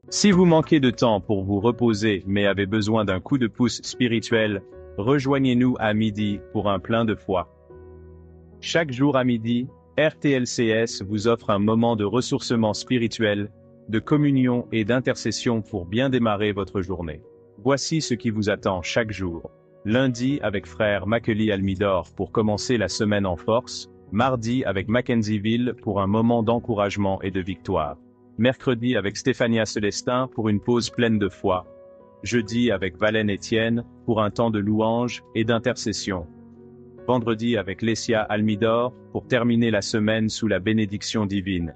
Si vous manquez de temps pour vous reposer mais avez besoin d'un coup de pouce spirituel, rejoignez-nous à midi pour un plein de foi. Chaque jour à midi, RTLCS vous offre un moment de ressourcement spirituel, de communion et d'intercession pour bien démarrer votre journée. Voici ce qui vous attend chaque jour. Lundi avec frère Makeli Almidor pour commencer la semaine en force, mardi avec Mackenzieville pour un moment d'encouragement et de victoire. Mercredi avec Stéphania Célestin pour une pause pleine de foi. Jeudi avec Valène Etienne pour un temps de louange et d'intercession. Vendredi avec Lessia Almidor pour terminer la semaine sous la bénédiction divine.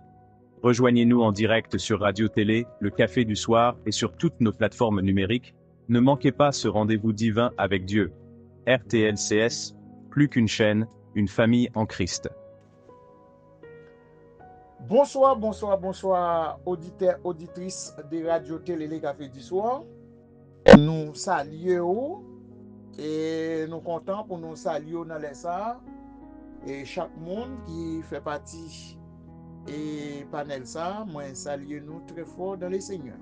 Rejoignez-nous en direct sur Radio Télé, le Café du Soir et sur toutes nos plateformes numériques. Ne manquez pas ce rendez-vous divin avec Dieu. RTLCS, plus qu'une chaîne, une famille en Christ. Bonsoir, auditeurs, auditrices de Radio Télé, le Café du Soir. Nous saluons et nous comptons pour nous saluer dans les ça. Et chaque monde qui fait partie et panel ça, moi saluer nous très fort dans le Seigneur.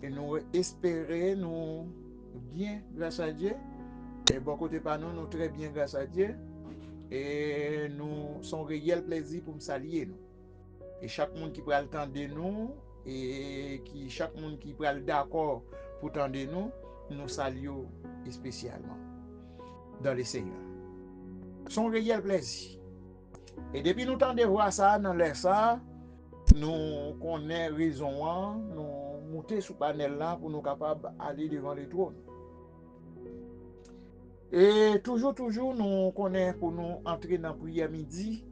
Et nous espérer nous bien grâce à Dieu. Et bon côté par nous, nous très bien grâce à Dieu. Et nous son réel plaisir pour nous saluer nous. Et chaque monde qui prend le temps de nous et chaque monde qui prend d'accord pour tendre nous, nous saluons spécialement dans le Seigneur. Son réel plaisir. Et depuis nous temps de voir ça dans l'air ça, nous connaissons raison, nous monter sous panel là pour nous capables d'aller devant le trône. Et toujours nous connaissons pour nous entrer dans la prière midi.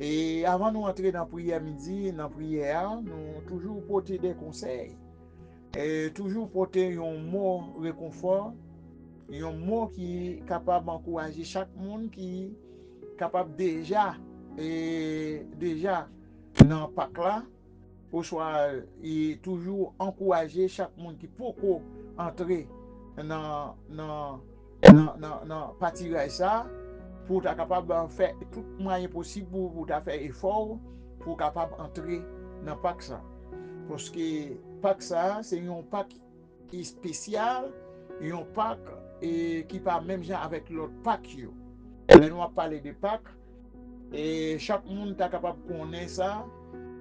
Et avant de nous entrer dans la prière midi, dans la prière, nous toujours porter des conseils. Et toujours porter un mot réconfort, un mot qui est capable d'encourager chaque monde qui est capable déjà dans le Pâques là, pour soit et toujours encourager chaque monde qui peut entrer dans partir ça. Pour être capable de faire tout moyen possible pour faire effort pour capable entrer dans Pâques ça. Parce que Pâques ça c'est un Pâques qui est spécial, un Pâques qui pas même genre avec l'autre Pâques yo. Là nous va parler de Pâques et chaque monde est capable de connaître ça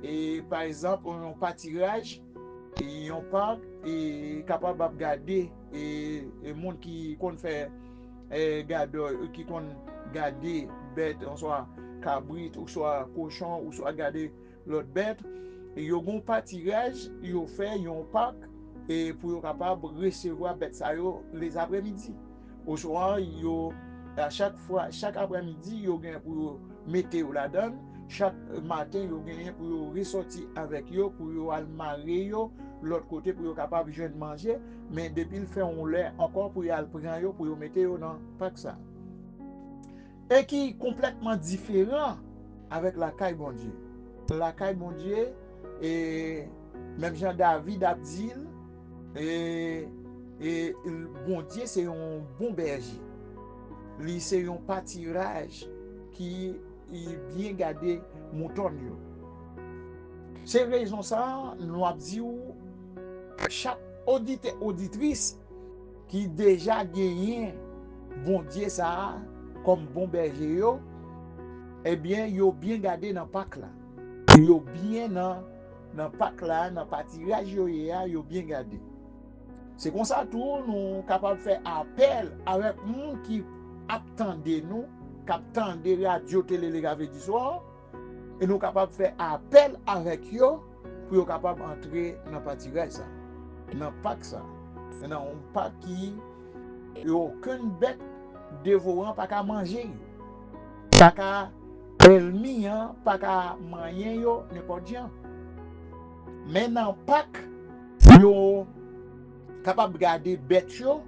et par exemple un pâturage et un Pâques est capable de regarder et monde qui compte faire qui compte garder bête, soit cabrit, ou soit cochon, ou soit garder l'autre bête. Et yo gon pâturage, yo fait yon Pâques et pour yo capable recevoir bête ça yo les après-midi. Au soir, yo à chaque fois, chaque après-midi, yo gagne pour mettre la donne. Chaque matin, yo gagne pour yo ressortir avec yo, pour yo al marrer yo l'autre côté pour yo capable de manger, mais depuis le fait on lait encore pour yo al prendre yo pour yo mettre yo dans Pâques ça. Et qui est complètement différent avec la caille bon Dieu. La caille bon Dieu, et même Jean-David Abdil, et bon Dieu, c'est un bon berger. Lui, c'est un pâturage qui est bien gardé mouton. C'est raison ça, nous avons dit chaque auditeur, auditrice qui déjà gagné bon Dieu ça comme bon berger yo, eh bien yo bien gardé dans Pâques là. Yo bien dans Pâques là, dans pâturage yo bien gardé. C'est comme ça tout nous capable faire appel avec monde qui attendent nous, qui attendent radio télé les Café du Soir et nous capable faire appel avec yo pour yo capable entrer dans pâturage ça. Dans Pâques ça. Dans un Pâques qui yo aucune bête dévorant pas qu'à manger pas qu'à elmi pas qu'à manger yo n'importe quoi mais dans Pâques yo capable garder bête yo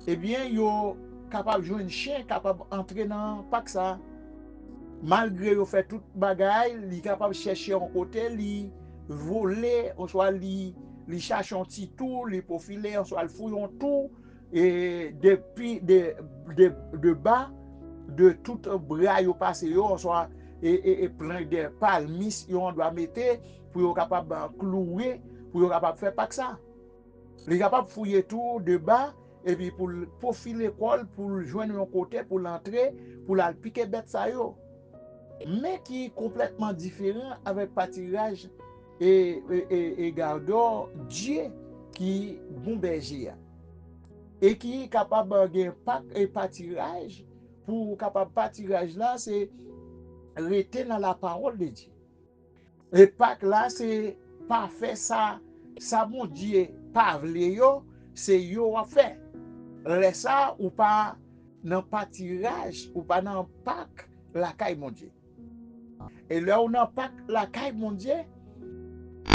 et bien yo capable jouer un chien capable entrer dans Pâques ça malgré yo fait toute bagaille li capable chercher un côté li voler ou soit li chercher un petit tour li profiler ou soit le fouiller un tour et depuis de bas de tout bras yo passé yo, soit et plein de palmis yo on doit mettre pour yo capable clouer, pour yo capable faire pas que ça. Les capable fouiller tout de bas et puis pour filer l'école, pour joindre un côté, pour l'entrer, pour la piquer bête ça yo. Mais qui est complètement différent avec pâturage et gardeur Dieu qui bon berger et qui est capable de pack et pâturage pour capable pâturage là c'est rester dans la parole de Dieu. Et pack là c'est pas faire ça mon Dieu pas vle yo, c'est yo a fait. Laisse ça ou pas dans pâturage ou pas dans pack la caille mon Dieu. Et là on a pack la caille mon Dieu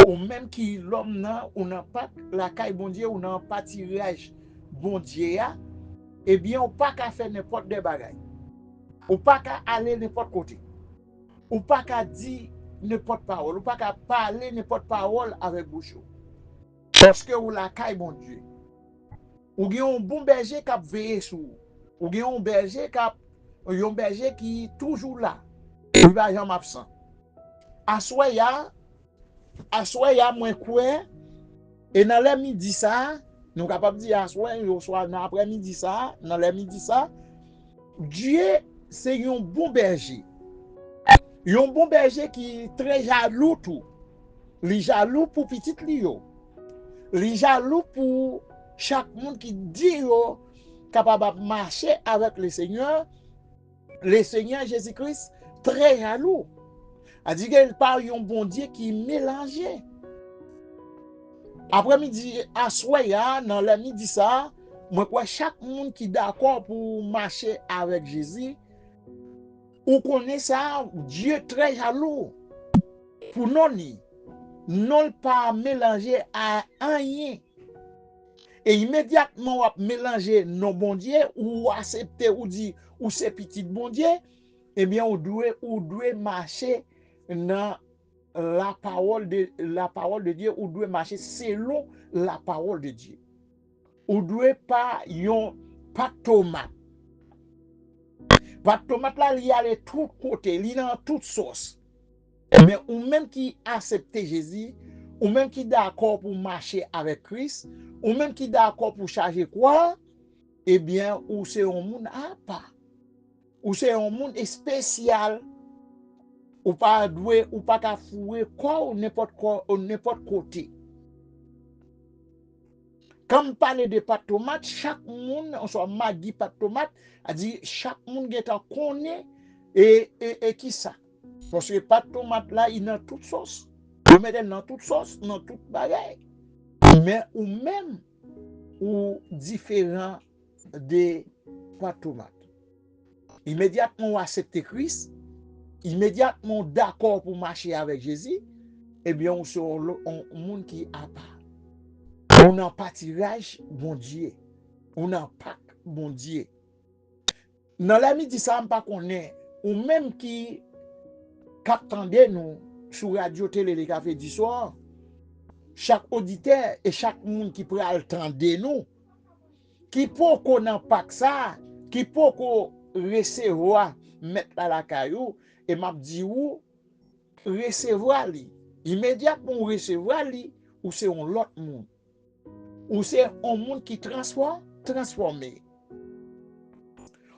ou même qui l'homme nan on a pack la caille bon Dieu ou dans pâturage bon Dieu eh bien on pas qu'à faire n'importe des bagailles. Ou pas qu'à aller n'importe côté. Ou pas qu'à dire n'importe parole, ou pas qu'à parler n'importe parole avec bouche. Parce que ou la caille bon Dieu. Ou gen un bon berger qui a veillé sur. Ou gen un berger qui toujours là. Il va jamais absent. Assoya moins quoi et dans le midi ça, nous capable dire assoya soit dans après-midi ça, dans le midi ça, Dieu c'est un bon berger. Un bon berger qui est très jaloux tout. Il jaloux pour petit lio. Il jaloux pour chaque monde qui dit yo capable de marcher avec le Seigneur Jésus-Christ très jaloux. A dit qu'il parle un bon Dieu qui mélangé. Après-midi à soya dans le midi ça, moi quoi chaque monde qui d'accord pour marcher avec Jésus ou connaît ça Dieu très jaloux pour non pas mélanger à rien. Et immédiatement, on mélanger nos bon Dieu ou accepter ou dire ou c'est petit bon Dieu, eh bien, on doit marcher dans la parole de Dieu, ou doit marcher selon la parole de Dieu. Ou doit pas pas tomate. Pas tomate là, il y a de tout côté, il y a dans toute sauce. Mais ou même qui accepte Jésus, ou même qui d'accord pour marcher avec Christ, ou même qui d'accord pour charger quoi, eh bien, ou c'est un monde à part. Ou c'est un monde spécial. Ou pas doué, ou pas qu'à fouer quoi ou n'importe côté. Quand on parle de pâte tomate, chaque monde, on soit Maggi pâte tomate, a dit chaque monde qui connaît et qui ça. Parce que pâte tomate là, il y a toute sauce. Vous mettez dans toute sauce, dans toute bagaille. Mais ou même ou différent des pâte tomate. Immédiatement on accepte Christ, immédiatement d'accord pour marcher avec Jésus, eh bien on se un monde qui a pas. On en pâturage bon Dieu. On en pack bon Dieu. Dans la midi ça on pas connaît ou même qui captendait nous sur radio télé les cafés du soir. Chaque auditeur et chaque monde qui prend le temps de nous, qui peut qu'on en pack ça, qui peut qu'on recevoir, mettre à la caillou, et m'a dit ou recevoir li. Immédiatement recevoir li, ou c'est un autre monde. Ou c'est un monde qui transformé.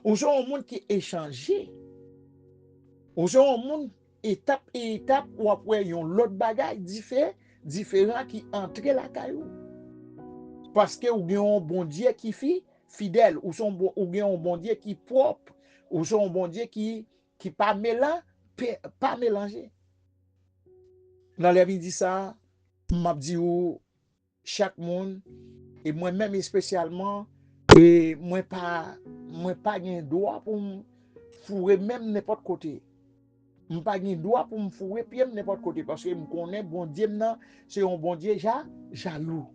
Ou c'est un monde qui échangé. Ou c'est un monde étape et étape ou après yon l'autre bagaille différent qui entre la caillou. Parce que ou gen un bon Dieu qui fidèle, ou gen un bon Dieu qui propre, ou son un bon Dieu qui pas mélangé. Dans la vie dit ça, m'a dit ou chaque monde et moi-même spécialement et moi pas gen droit pour fourrer même n'importe côté. Je pas gen droit pour me fourrer pied n'importe côté parce que je connais bon Dieu c'est un bon Dieu jaloux.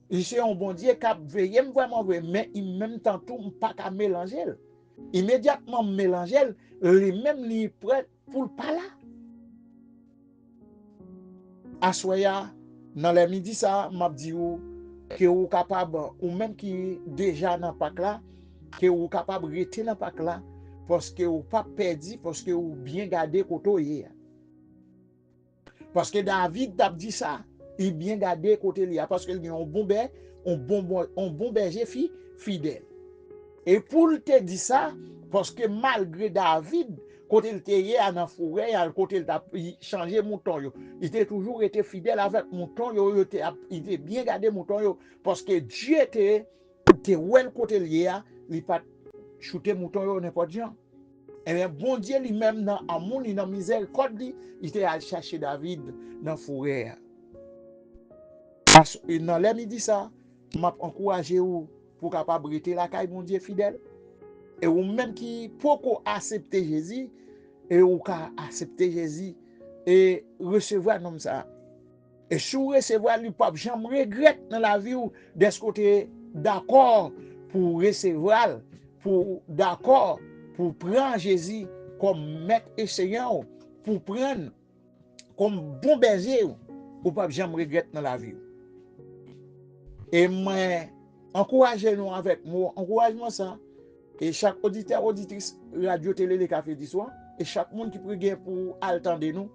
Et c'est un bon Dieu qui a veillé vraiment vrai mais en même temps tout pas qu'à mélanger. Immédiatement mélanger les mêmes li prêt pour pas là. Assoya dans les midi ça m'a dit ou que ou capable ou même qui déjà dans pack là que ou capable rester dans pack là parce que ou pas perdu, parce que ou bien gardé côté. Parce que David t'a dit ça, il bien gardé côté là, parce qu'il a un bon berger fidèle. Et pour te dire ça, parce que malgré David, quand il était dans la forêt, quand il a changé mouton, il a toujours été fidèle avec mouton, il était bien gardé mouton, parce que Dieu était well côté lié, il n'a pas shooté mouton n'importe quoi. Et bien, bon Dieu lui-même, dans l'amour, dans la miséricorde, il était allé chercher David dans la forêt. Dans l'air, il dit ça, m'a encouragé pour capable rester la caille, mon Dieu fidèle. Et ou même qui pour accepter Jésus, et ou accepter Jésus et recevoir comme ça. Et si vous recevoir le pape, j'aime regrette dans la vie de ce côté d'accord pour recevoir, pour d'accord pour prendre Jésus comme maître et seigneur, pour prendre comme bon berger, ou pas j'aime regrette dans la vie. Et moi, encouragez-nous avec moi, encouragement ça. Et chaque auditeur, auditrice, radio, télé, les cafés du soir, et chaque monde qui peut gagner pour attendre nous,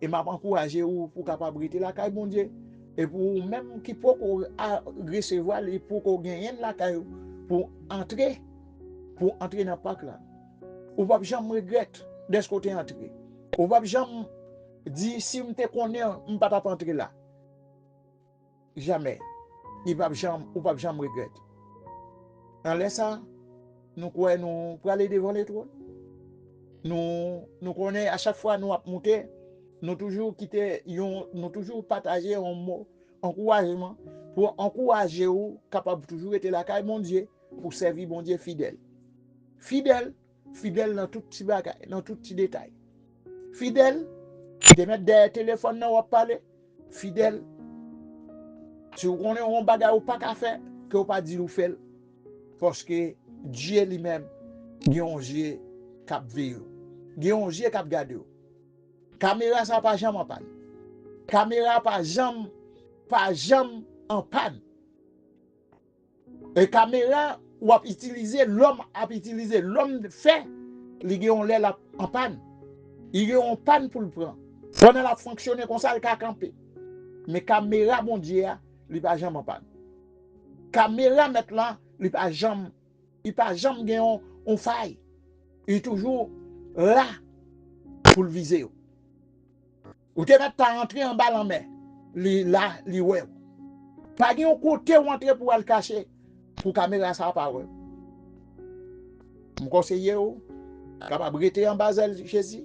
et m'a encouragé pour capable la caille, bon Dieu. Et pour même qui peut recevoir, et pour gagner la caille, pour entrer dans le parc là. Ou pas jamais regrette de ce côté entrer. Ou pas jamais dire si je te connais, je ne peux pas entrer là. Jamais. Ou pas jamais regrette. En ça, nous croyons pour aller devant les trônes. Nous connaissons à chaque fois nous monter, nous toujours quitter, nous toujours partager un mot, encouragement, pour encourager ou capable toujours être là, mon Dieu, pour servir mon Dieu fidèle. Fidèle dans tout petit bagage, dans tout petit détail. Fidèle, de mettre des téléphones dans votre parler. Fidèle, si vous connaissez un bagage ou pas qu'à faire, que vous pas dit ou faire. Parce que Dieu lui-même, il y a un Dieu qui veille. Il y a un Dieu qui garde. Caméra, ça pas jamais en panne. Caméra, pas jamais en panne. Et caméra, ou a utilisé l'homme, fait, il y a un l'air en panne. Il y a un panne pour le prendre. Pendant la fonctionner comme ça, il a campé. Mais caméra, mon Dieu, il pas jamais en panne. Caméra, maintenant, il pas jamais gagné en faille. Il est toujours là pour le viser. Ou te mettre ta rentrée en bas en mer. Là, il ouais. Pas de côté où entrer pour le cacher. Pour caméra, ça pas ouais. Mon conseiller, capable de rester en bas de Jésus.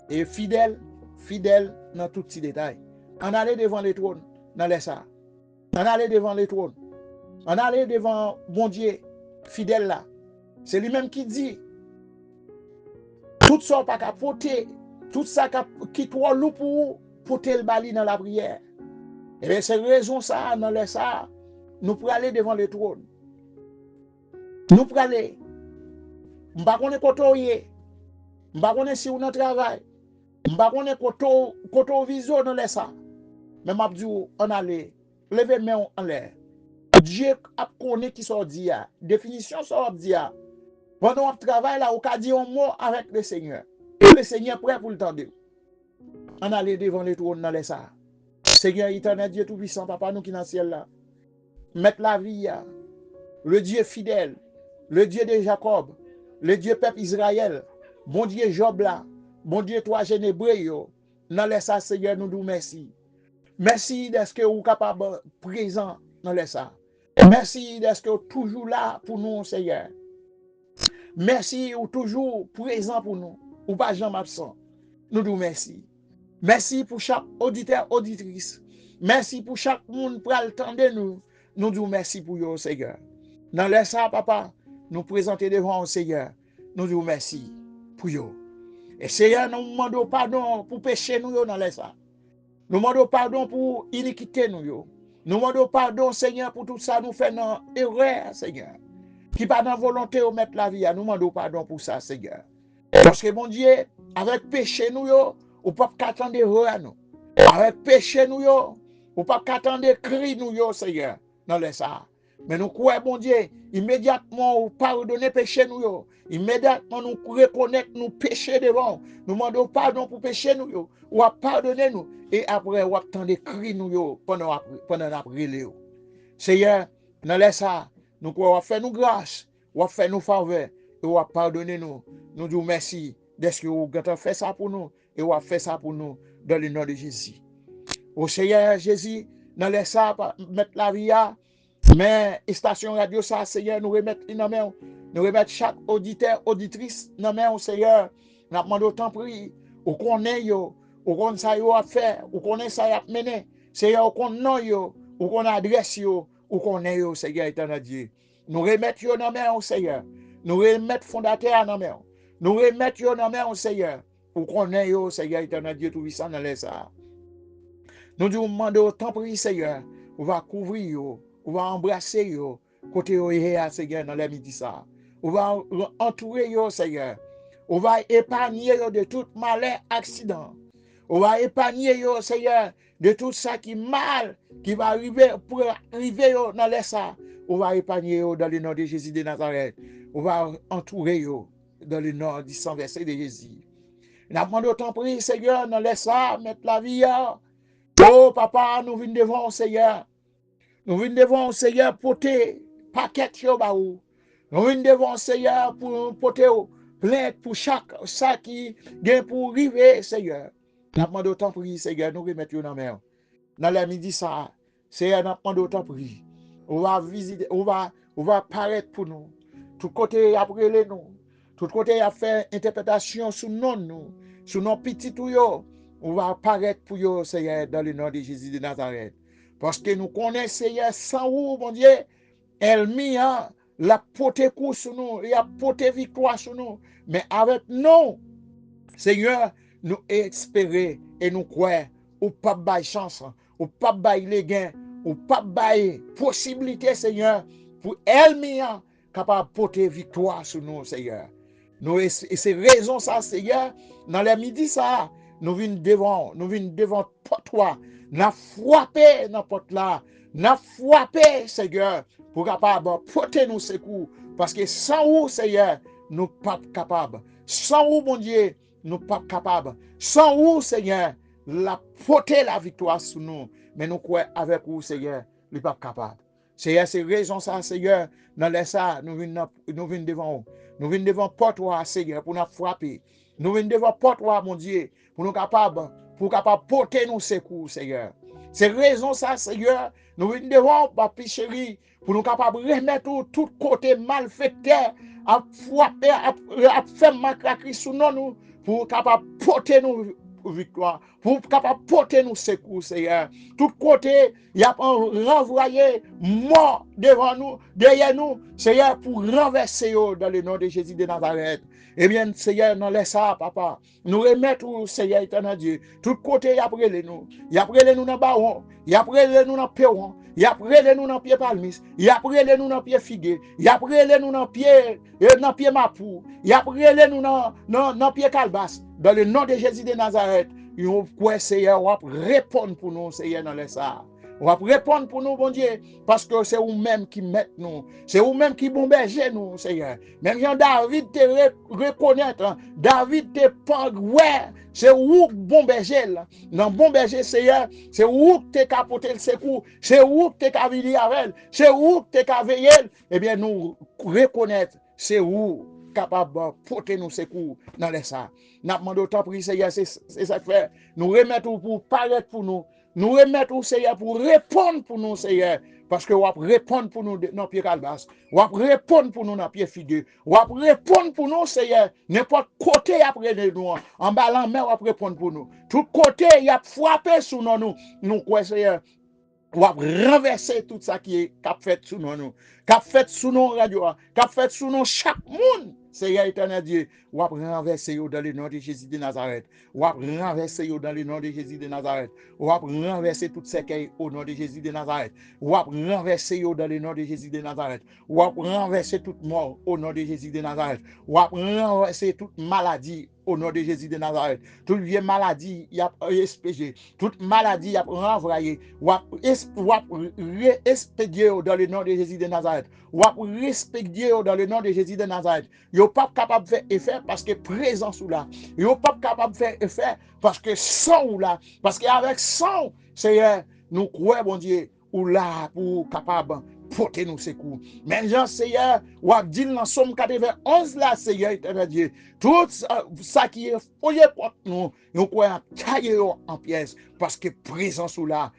Et fidèle dans tout petit détail. On allait devant les trônes, dans les ça. On allait devant les trônes. On allait devant bon Dieu, fidèle là. C'est lui-même qui dit, tout ça pas qu'à porter, tout ça qui trop lourd pour porter le bali dans la prière. Et bien c'est raison ça, dans les ça, nous pour aller devant le trône. Nous pour aller. Je ne sais pas côté, je ne sais pas si on travail. Je ne sais pas côté vision dans les ça. Mais je dis, on allait, lever main en l'air. Dieu a connu qui soit dit, définition soit dit. Pendant on travaille là, on a dit un mot avec le Seigneur. Et le Seigneur est prêt pour le tendre. On allait devant les trônes dans les ça. Seigneur éternel, Dieu tout-puissant, papa, nous qui dans le ciel là. Mettre la vie, le Dieu fidèle, le Dieu de Jacob, le Dieu peuple Israël, bon Dieu Job là, bon Dieu toi Génébré, dans les ça, Seigneur, nous nous merci. Merci d'être que vous êtes capable présent dans les ça. Merci d'être que vous êtes toujours là pour nous, Seigneur. Merci ou toujours présent pour nous, ou pas jamais absent. Nous nous merci. Merci pour chaque auditeur, auditrice. Merci pour chaque monde pour attendre nous. Nous nous merci pour vous, Seigneur. Dans les ça, papa, nous présenter devant le Seigneur. Nous nous merci pour vous. Et Seigneur, nous demandons pardon pour pécher nous dans les ça. Nous demandons pardon pour iniquité nous. Nous demandons pardon, Seigneur, pour tout ça nous fait dans erreur, Seigneur. Qui pas dans volonté de mettre la vie, nous demandons pardon pour ça, Seigneur. Parce que, mon Dieu, avec péché nous, ou pas qu'attendre erreur nous. Avec péché nous, ou pas qu'attendre cri nous, Seigneur, dans les ça. Mais nous croyons, bon Dieu, immédiatement, ou pardonner péché nous, yo. Immédiatement, nous reconnaître nous péché devant. Nous demandons pardon pour péché nous, yo. Ou à pardonner nous. Et après, ou à attendre cri nous, yo, pendant après, yo. Seigneur, dans les ça, nous croyons faire nous grâce, ou faire nous faveur, et ou pardonner nous. Nous disons merci d'être que vous avez fait ça pour nous, et vous avez fait ça pour nous, dans le nom de Jésus. Au Seigneur Jésus, dans les ça, mettre la vie à, mais station radio ça, Seigneur, nous remettre dans main, nous remettre chaque auditeur, auditrice dans main, Seigneur, nous demandons autant prier, ou connaît yo, ou connaît ça yo à faire, ou connaît ça y a mené, Seigneur, ou connaît yo, ou connaît adresse yo, ou connaît yo, Seigneur éternel Dieu. Nous remettre yo dans main, Seigneur, nous remettre fondateur dans main, nous remettre yo dans main, Seigneur, ou connaît yo, Seigneur éternel Dieu, tout puissant dans les ça. Nous demandons autant prier, Seigneur, on va couvrir yo, on va embrasser yo, côté yo Seigneur dans les midi ça. On va entourer yo, Seigneur. On va épargner yo de tout malheur, accident. On va épargner yo, Seigneur, de tout ça qui mal, qui va arriver pour arriver yo dans les ça. On va épargner yo dans le nom de Jésus de Nazareth. On va entourer yo dans le nom du sang versé de Jésus. Nous demandons autant prier, Seigneur, dans les ça, mettre la vie là. Oh, papa, nous venons devant, Seigneur. Nous venons devant, Seigneur, porter paquet yo baou. Nous venons devant, Seigneur, pour porter plainte pour chaque ça qui vient pour arriver, Seigneur. Nous demandons autant prier, Seigneur, nous remettons dans la main. Dans la midi, ça, Seigneur, nous demandons autant prier. On va visiter, on va paraître pour nous. Tout côté, après les nous. Tout côté, a fait interprétation sous nous, sous nos petits tuyaux. On va apparaître pour vous, Seigneur, dans le nom de Jésus de Nazareth. Parce que nous connaissons, Seigneur, sans vous, mon Dieu, ennemi, hein, la portée coup sur nous, il a porté victoire sur nous. Mais avec nous, Seigneur, nous espérons et nous croyons, ou pas de chance, ou pas de les gains, ou pas de possibilité, Seigneur, pour ennemi, hein, capable de porter victoire sur nous, Seigneur. Et c'est raison ça, Seigneur, dans les midi, ça, nous venons devant toi, nous frappé dans porte là, nous frappé, Seigneur, pour capable porter nous secours, parce que sans vous, Seigneur, nous ne sommes pas capables. Sans vous, mon Dieu, nous ne sommes pas capables. Sans vous, Seigneur, la porter la victoire sur nous, mais nous croyons avec vous, Seigneur, nous ne sommes pas capables. Seigneur, c'est raison ça, Seigneur, dans les ça, nous venons devant vous. Nous venons devant porte-toi, Seigneur, pour nous frapper. Nous venons devant porte-toi, mon Dieu, pour nous capables, porter nos secours, Seigneur. C'est raison ça, Seigneur. Nous venons devant, papi chéri, pour nous capables de remettre tout côté malfaiteur, à frapper, à faire macracri sous nous, pour capable porter nos victoire, pour capable porter nos secours, Seigneur. Tout côté, il y a renvoyé mort devant nous, derrière nous, Seigneur, pour renverser dans le nom de Jésus de Nazareth. Eh bien, Seigneur, nous laisse ça, papa. Nous remettons, Seigneur éternel Dieu. Tout côté, il y a prélé nous. Il y a prélé nous dans baron. Il y a prélé nous dans péron. Il y a prélé nous dans pied palmis. Il y a prélé nous dans pied figué. Il y a prélé nous dans pied mapou. Il y a prélé nous dans pied calbas. Dans le nom de Jésus de Nazareth, nous pouvons, Seigneur, répondre pour nous, Seigneur, dans les ça. On va répondre pour nous, bon Dieu, parce que c'est vous-même qui mettez nous. C'est vous-même qui bombardez nous, Seigneur. Même Jean David te reconnaître, David te pas, ouais, c'est vous qui bombardez là. Dans bombardez, Seigneur, c'est vous qui te capoté le secours, c'est vous qui te cavilé avec, c'est vous qui te veillé. Eh bien, nous reconnaître, c'est vous capable de porter nos secours dans les ça. Nous demandons autant pour Seigneur, c'est ça que fait. Nous remettons pour paraître pour nous. Nous remettons, Seigneur, pour répondre pour nous, Seigneur. Parce que vous répondre pour nous dans pied calbas. Vous répondre pour nous dans pied figueux. Vous répondre pour nous, Seigneur. N'importe côté après nous. En bas la main, vous répondre pour nous. Tout côté, il y a frappé sur nous. Nous, quoi, Seigneur. Ou renverser tout ça qui est fait sous nous, cap fait sous nos radio, cap fait sous nous chaque monde, Seigneur éternel Dieu, ou renverser dans le nom de Jésus de Nazareth, ou renverser dans le nom de Jésus de Nazareth, ou renverser tout ce qui est au nom de Jésus de Nazareth, ou renverser dans le nom de Jésus de Nazareth, ou renverser toute mort au nom de Jésus de Nazareth, ou renverser toute maladie au nom de Jésus de Nazareth. Toute vieille maladie, il y a expédié. Toute maladie, il y a renvoyé. Ou expédié dans le nom de Jésus de Nazareth. Ou expédié dans le nom de Jésus de Nazareth. Yo pas capable de faire effet parce que présence ou là. Yo pas capable de faire effet parce que sang ou là. Parce qu'avec sang, Seigneur, nous croyons, bon Dieu, ou là pour capable porter nous secours. Mais Jean, Seigneur, ou a dit dans Somme 91 là, Seigneur, éternel Dieu, tout ça qui est foyé pour nous croyons tailler en pièces parce que présence ou là,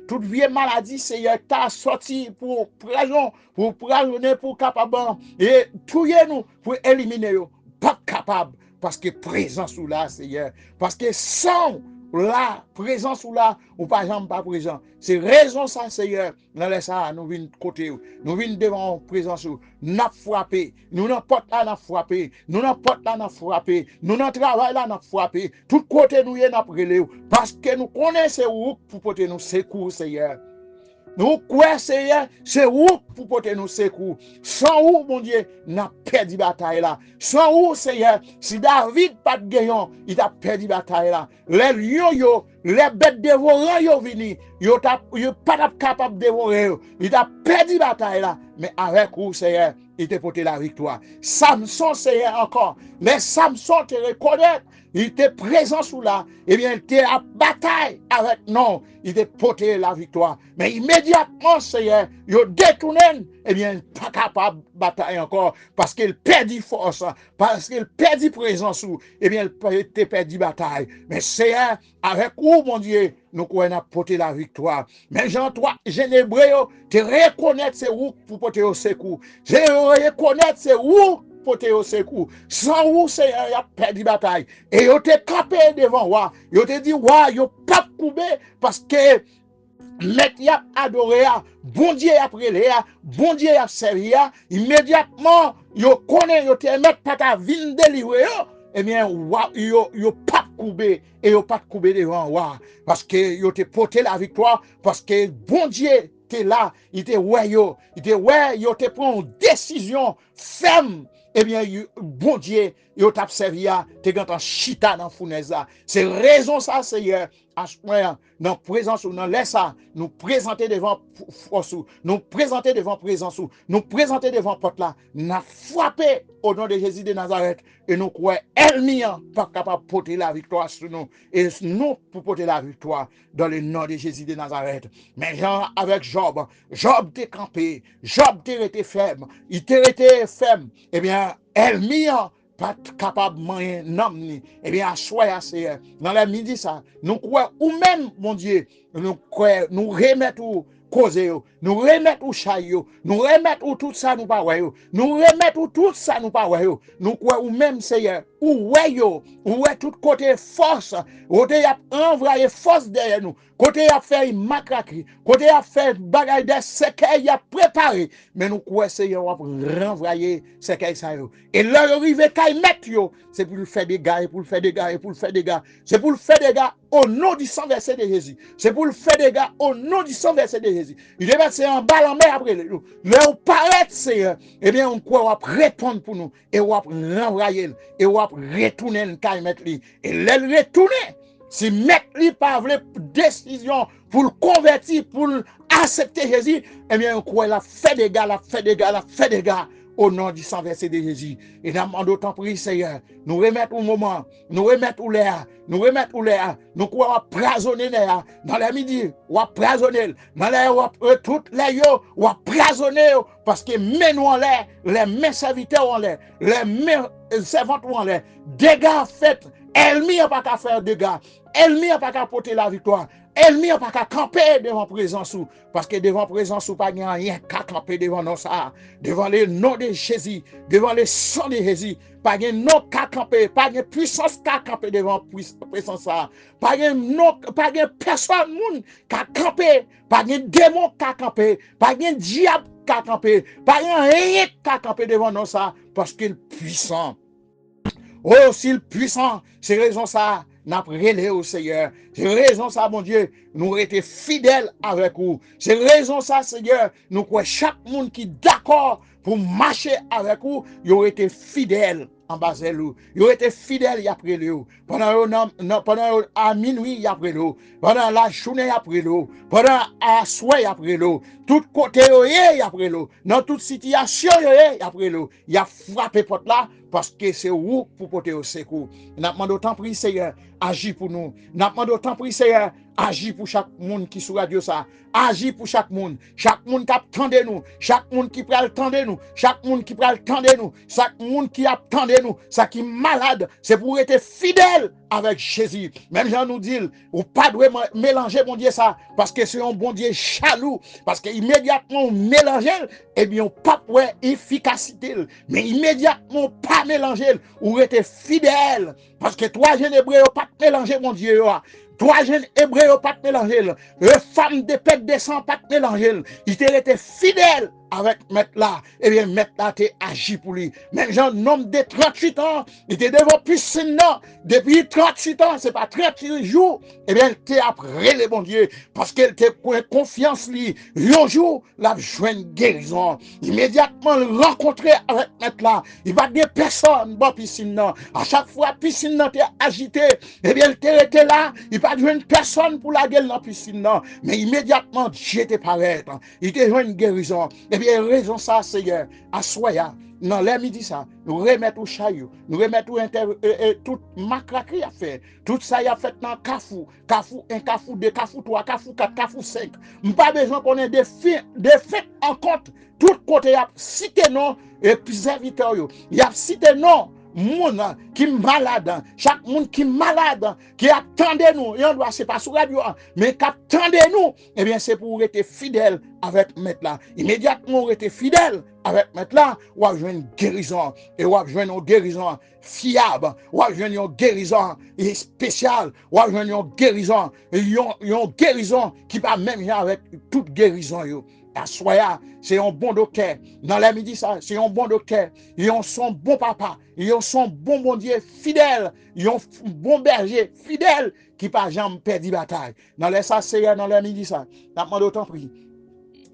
toute vieille maladie, Seigneur, t'as sorti pour prajonner, pour capable, et tuer nous, pour éliminer nous, pas capable, parce que présence ou là, Seigneur, parce que sans la présence ou là, ou pas jamais pas présent. C'est raison ça, Seigneur. Dans les ça, nous venons côté, nous venons devant présence ou, nous frappé, nous n'en porte là, nous frappé, nous n'en porte là, nous frappé, nous n'en travail là, nous frappé, tout côté nous y n'a relé, parce que nous connaissons où pour porter nous secours, Seigneur. Nous croyons, Seigneur, c'est où pour porter nous secours. Sans où, mon Dieu, n'a perdu bataille là. Sans où, Seigneur, si David pas de gagnant, il a perdu bataille là. Les lions, les bêtes dévorants, ils viennent. Ils ne pas capable de dévorer. Il a perdu bataille là. Mais avec vous, Seigneur, il t'a porté la victoire. Samson, Seigneur, encore. Les Samson te reconnaissent. Il était présent sous là, eh bien, il était à bataille avec non, il était porté la victoire. Mais immédiatement, Seigneur, il a détourné, eh bien, pas capable de batailler encore, parce qu'il perdit force, parce qu'il perdit présence, eh bien, il était perdu bataille. Mais Seigneur, avec vous, mon Dieu, nous pouvons porter la victoire. Mais Jean 3, Génébreux, te reconnaître c'est où pour porter au secours. Je reconnaître c'est où porter au secours. Sans où Seigneur a perdu bataille. Et il te campé devant moi. Il te dit, ouais, il pas coupé parce que Mettre y a adoré, bon Dieu a prélé, bon Dieu a servi, immédiatement, yo connaît, yo te mettre pas ta vin délivrer, eh bien, yo pas coupé, et yo pas coupé devant moi, parce que yo te porté la victoire, parce que bon Dieu t'es là, il te ouais, yo te prend une décision ferme. Eh bien, bon Dieu, yo t'a servi, t'es en chita dans fournaise. C'est raison ça, Seigneur, à ce point, dans présence ou dans laisse ça, nous présenter devant force, nous présenter devant présence, nous présenter devant porte là, nous frappé au nom de Jésus de Nazareth, et nous croyons, ennemi, pas capable de porter la victoire sur nous, et nous pour porter la victoire dans le nom de Jésus de Nazareth. Mais Jean, avec Job t'est campé, Job t'est resté ferme, il t'est resté ferme, eh bien, ennemi, pas capable de moyen non eh bien assoya c'est dans la midi ça nous croyons ou même mon Dieu nous croyons nous remettre ou causer nous remettre ou chaillot nous remettre ou tout ça nous pas ouais nous remettre ou tout ça nous pas ouais nous croyons ou même Seigneur ou ouais tout côté force côté y a envoyé force derrière nous côté y a fait macaque côté y a fait bagaille des séquelles y a préparé mais nous croyons Seigneur va renvoyer séquelles ça et là arrivé kay mettre yo c'est pour le faire des gars et pour le faire des gars et pour le faire des gars c'est pour le faire des gars au nom du sang versé de Jésus c'est pour le faire des gars au nom du sang versé de Jésus il est versé en bas en mer après leur paraître Seigneur eh bien on croit va répondre pour nous et on va renvoyer et on va retourner le kay mettre lui et le retourner si mettre lui pas veut décision pour le convertir pour accepter Jésus eh bien on croit la fait des gars au nom du sang versé de Jésus. Et nous demandons d'autant prier, Seigneur, nous remettre au moment, nous remettre au l'air, nous croyons prasonner l'air, dans la midi, ou à prasonner, dans l'air, toutes les yo, ou à prasonner, parce que mais nous en l'air, les mains serviteurs en l'air, les mains servantes en l'air, dégâts faits, ennemi n'a pas qu'à faire dégâts, ennemi n'a pas qu'à porter la victoire. Ennemi n'a pas qu'à camper devant présence parce que devant présence pas rien qu'à camper devant nous ça, devant le nom de Jésus, devant le sang de Jésus, pas de nom qu'à camper, pas de puissance qu'à camper devant présence ça, pas de personne monde qu'à camper, pas de démon qu'à camper, pas de diable qu'à camper, pas de rien qu'à camper devant nous ça parce qu'il est puissant. Oh, s'il est puissant, c'est raison ça. N'a relé au Seigneur. C'est raison ça, mon Dieu, nous été fidèles avec vous. C'est raison ça, Seigneur, nous croyons chaque monde qui est d'accord pour marcher avec vous, il aurait été fidèle en bas de l'eau. Ils ont été fidèles après l'eau. Pendant à minuit après l'eau. Pendant la journée après l'eau. Pendant à soir après l'eau. Tout côté après l'eau. Dans toute situation après l'eau. Il a frappé porte là parce que c'est où pour porter au secours. N'a demandé autant prier Seigneur, agis pour nous. N'a demandé autant prier Seigneur, agis pour chaque monde qui sur radio ça. Agis pour chaque monde qui attendait nous, chaque monde qui pral tendre nous, chaque monde qui pral tendre nous, chaque monde qui attendait nous, ça qui est malade, c'est pour être fidèle avec Jésus. Même Jean nous dit, ou pas doit mélanger mon Dieu ça, parce que c'est un bon Dieu jaloux, parce que immédiatement mélanger, eh bien, pas pour efficacité, mais immédiatement pas mélanger, ou être fidèle, parce que toi, jeune hébreu, pas mélanger mon Dieu. Trois jeunes hébreux pas mélanger. Les femmes de pète de sang pas mélanger. Il était fidèle avec maître là. Et bien maître là t'es agi pour lui. Même Jean, homme de 38 ans, il était devant piscine depuis 38 ans, c'est pas 38 jours. Et bien t'es après les bon Dieu parce qu'elle te confiance lui. Un jour, la joint guérison. Immédiatement le rencontrer avec maître là. Il va dire personne dans piscine. À chaque fois piscine t'es agité. Et bien il était là. Il pas de personne pour la gueule dans la piscine, non. Mais immédiatement, Dieu te paraît. Il te joint une guérison. Eh bien, raison ça, Seigneur, à soya, dans l'air midi ça, nous remettons au chaillot, nous remettons tout macraquerie à faire. Tout ça, il a fait dans Kafou, Kafou 1, Kafou 2, Kafou 3, Kafou 4, Kafou 5. Pas besoin qu'on ait des faits en compte. Tout côté, il y a cité non, et puis serviteur, il y a cité non. Moun qui malade, chaque monde qui malade, qui attendait nous, et on doit, c'est pas sur radio, mais qui attendait nous, eh bien, c'est pour être fidèle avec maître là. Immédiatement, on était fidèle avec maître là, on a joué une guérison, et on a joué une guérison fiable, on a joué une guérison spéciale, on a joué une guérison, une guérison qui va même avec toute guérison, yo. Soya, c'est un bon docteur. Dans la midi, ça, c'est un bon docteur. Ils ont son bon papa. Ils ont son bon Dieu fidèle. Ils ont un bon berger fidèle qui pas jamais perdu bataille. Dans les ça, c'est dans la midi, ça. N'a demandé autant prix.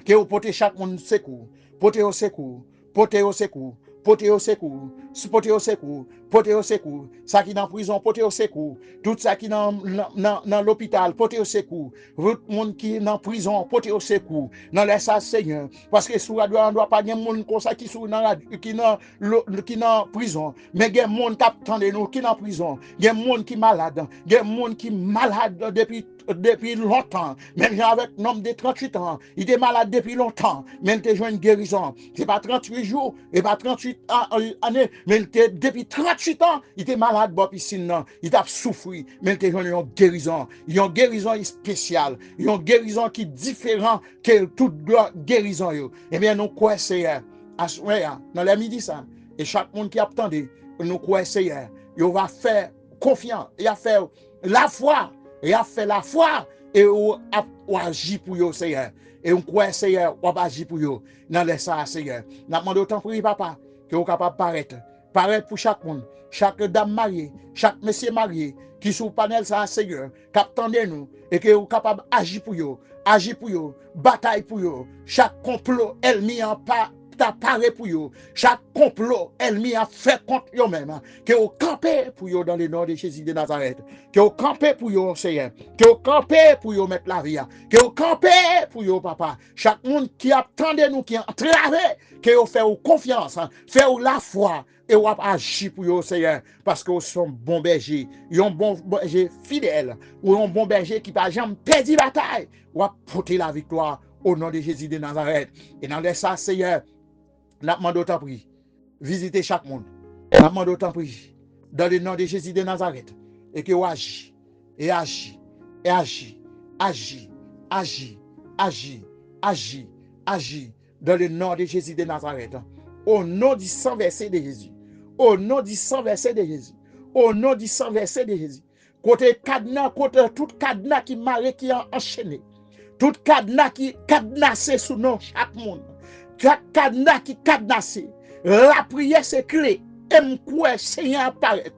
Que vous portez chaque monde secours. Portez au secours. Portez au secours. Portez au secours, portez au secours, portez au secours. Ça qui est en prison, portez au secours. Tout ça qui est dans l'hôpital, portez au secours. Tout le monde qui est en prison, portez au secours. Dans les ça, Seigneur. Parce que sur la on ne doit pas avoir monde comme ça qui sont dans prison. Mais il y a des gens qui attendent nous qui sont en prison. Il y a des gens qui sont malades. Il y a des gens qui sont malades depuis longtemps. Même avec un homme de 38 ans, il était malade depuis longtemps. Mais il était joué une guérison. Ce n'est pas 38 jours, et pas 38 années, mais depuis 38 ans, il était malade, il a souffert, mais il était joué une guérison. Il y a une guérison spéciale. Il y a une guérison qui est différente que toute guérison. Eh bien, nous quoi c'est dans la midi ça. Et chaque monde qui attendait, nous quoi c'est il va faire confiance, il va faire la foi. Et a fait la foi et on agit pour vous, Seigneur. Et on croit, Seigneur, on agit pour vous. Dans les ça, Seigneur. Nous demandons autant pour papa, que vous capable de paraître. Paraître pour chaque monde, chaque dame mariée, chaque monsieur marié, qui sous le panel, ça, Seigneur, qui attendez nous, et que vous capable d'agir pour vous. Agir pour vous, bataille pour vous. Chaque complot, elle mis en pas. Paré pour vous. Chaque complot ennemi a fait contre vous-même. Que vous campez pour vous dans le nom de Jésus de Nazareth. Que vous campez pour vous, Seigneur. Que vous campez pour vous mettre la vie. Que vous campez pour vous, papa. Chaque monde qui attendait nous, qui entravé, que vous faites confiance, faites la foi. Et vous agissez pour vous, Seigneur. Parce que vous êtes bon berger. Vous êtes un bon berger fidèle. Vous êtes un bon berger qui n'a jamais perdu la bataille. Vous porter la victoire au nom de Jésus de Nazareth. Et dans les ça, Seigneur, n'a demandé autant prix. Visitez chaque monde. N'a demandé autant prix. Dans le nom de Jésus de Nazareth. Et que vous agissez. Et agissez. Et agissez. Agissez. Agissez. Agissez. Agissez. Agissez. Dans le nom de Jésus de Nazareth. Au nom du sang versé de Jésus. Au nom du sang versé de Jésus. Au nom du sang versé de Jésus. Côté cadenas, côté tout cadenas qui marre, qui a enchaîné. Tout cadenas qui cadenassé sous nous, chaque monde. Cadenas qui cadenassé. La prière c'est clé. Et m'koué Seigneur apparaît.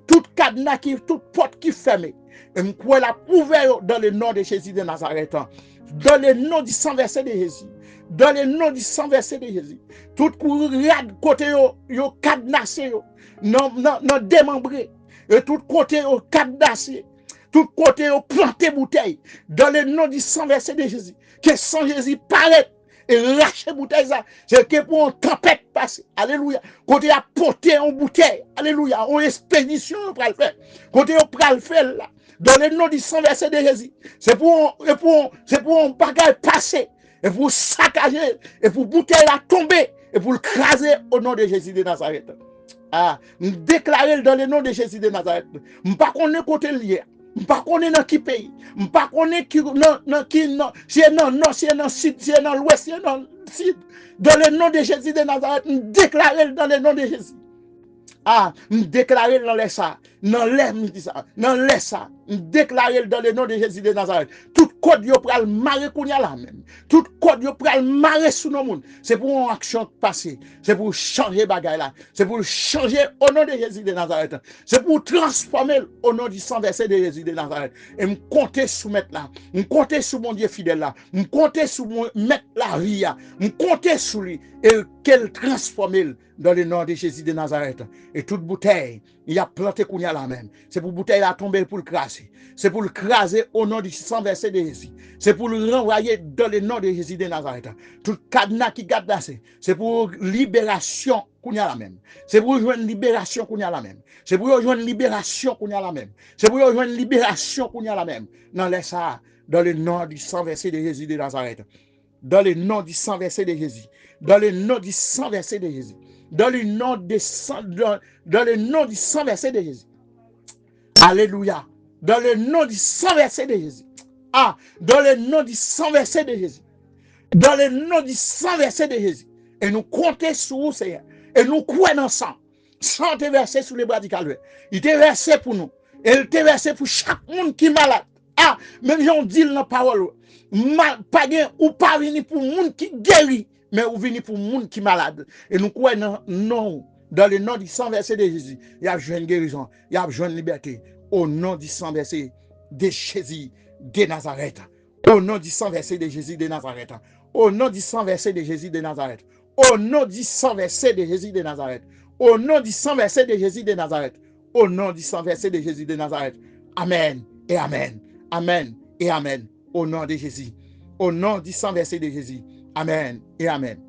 Tout cadenas qui, toute porte qui fermée. Et m'koué la ouvert dans le nom de Jésus de Nazareth. Dans le nom du sang versé de Jésus. dans le nom du sang versé de Jésus. Tout courade côté yo cadenassé yo, non démembré, et tout côté yo cadenassé, tout côté yo planté bouteille, dans le nom du sang versé de Jésus. Que sang Jésus paraît et lâcher bouteille ça, c'est que pour une tempête passer. Alléluia. Côté a porté en bouteille. Alléluia. En expédition on va le faire. Côté on va le faire là. Dans le nom du sang versé de Jésus. C'est pour un bagage passer et pour saccager et pour bouteille la tomber et pour le craser au nom de Jésus de Nazareth. Ah, déclarer dans le nom de Jésus de Nazareth. M'pas connaît côté lié. M'pas connaît dans qui pays. M'pas connaît qui non, c'est non, c'est dans sud, c'est dans l'ouest, c'est dans le sud. Dans le nom de Jésus de Nazareth, déclarer dans le nom de Jésus. Ah, déclarer dans les ça, dans l'air, dans les ça, déclarer dans le nom de Jésus de Nazareth. Tout code yo pral marrer kounya la même. Tout code yo pral marrer sous nos monde. C'est pour une action passée. C'est pour changer bagay là. C'est pour changer au nom de Jésus de Nazareth. C'est pour transformer au nom du sang versé de Jésus de Nazareth. Et me compter soumettre là. Me compter sous mon Dieu fidèle là. Me compter sous mon mettre la vie là. Me compter sous lui et qu'elle transforme dans le nom de Jésus de Nazareth. Et toute bouteille, il a planté qu'on y a la même. C'est pour bouteille la tomber pour le craser. C'est pour le craser au nom du sang versé de Jésus. C'est pour le renvoyer dans le nom de Jésus de Nazareth. Tout cadenas qui garde là, c'est pour libération qu'on y a la même. C'est pour jouer une libération qu'on y a la même. C'est pour jouer une libération qu'on y a la même. C'est pour jouer une libération qu'on y a la même. Non, laisse ça dans le nom du sang versé de Jésus de Nazareth. Dans le nom du sang versé de Jésus. Dans le nom du sang versé de Jésus. Dans le nom du sang versé de Jésus. Alléluia. Dans le nom du sang versé de Jésus. Ah, dans le nom du sang versé de Jésus. Dans le nom du sang versé de Jésus. Et nous comptons sur vous, Seigneur. Et nous croyons dans le sang. Sang est versé sur les bras du Calvaire. Il est versé pour nous. Et il est versé pour chaque monde qui est malade. Ah, même si on dit dans la parole, ou pas venir pour le monde qui guérit, mais ou venir pour le monde qui est malade. Et nous croyons dans le nom du sang versé de Jésus. Il y a besoin de guérison, il y a besoin de liberté. Au nom du sang versé de Jésus de Nazareth. Au nom du sang versé de Jésus de Nazareth. Au nom du sang versé de Jésus de Nazareth. Au nom du sang versé de Jésus de Nazareth. Au nom du sang versé de Jésus de Nazareth. Au nom du sang versé de Jésus de Nazareth. Amen et amen. Amen et amen. Au nom de Jésus. Au nom du sang versé de Jésus. Amen et amen.